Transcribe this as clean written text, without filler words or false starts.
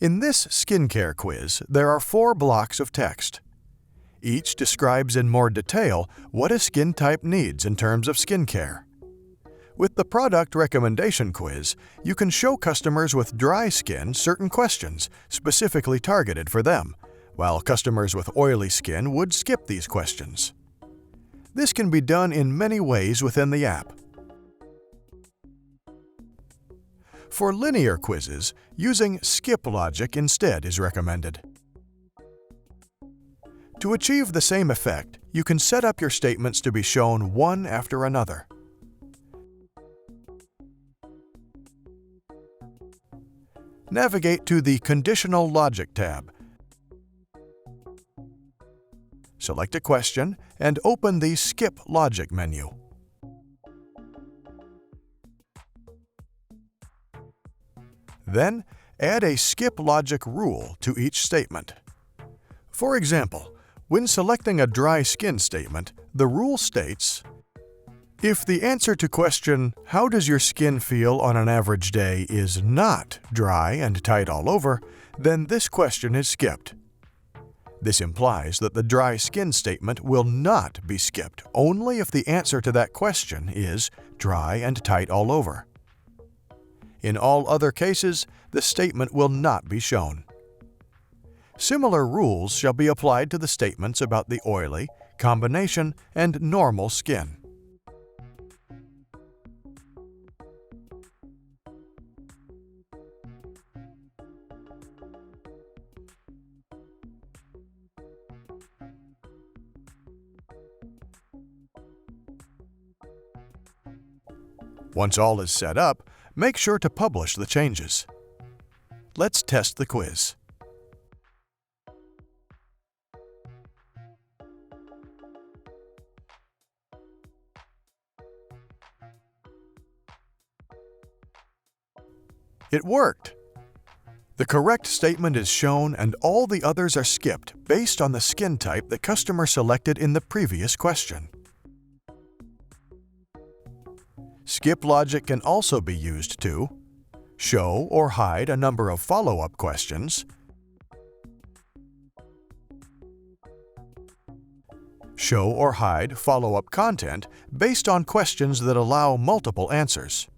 In this skincare quiz, there are 4 blocks of text. Each describes in more detail what a skin type needs in terms of skincare. With the product recommendation quiz, you can show customers with dry skin certain questions specifically targeted for them, while customers with oily skin would skip these questions. This can be done in many ways within the app. For linear quizzes, using skip logic instead is recommended. To achieve the same effect, you can set up your statements to be shown one after another. Navigate to the Conditional Logic tab. Select a question and open the Skip Logic menu. Then, add a skip logic rule to each statement. For example, when selecting a dry skin statement, the rule states, if the answer to question, "How does your skin feel on an average day?" is not dry and tight all over, then this question is skipped. This implies that the dry skin statement will not be skipped only if the answer to that question is dry and tight all over. In all other cases, the statement will not be shown. Similar rules shall be applied to the statements about the oily, combination, and normal skin. Once all is set up, make sure to publish the changes. Let's test the quiz. It worked! The correct statement is shown and all the others are skipped based on the skin type the customer selected in the previous question. Skip logic can also be used to show or hide a number of follow-up questions, show or hide follow-up content based on questions that allow multiple answers,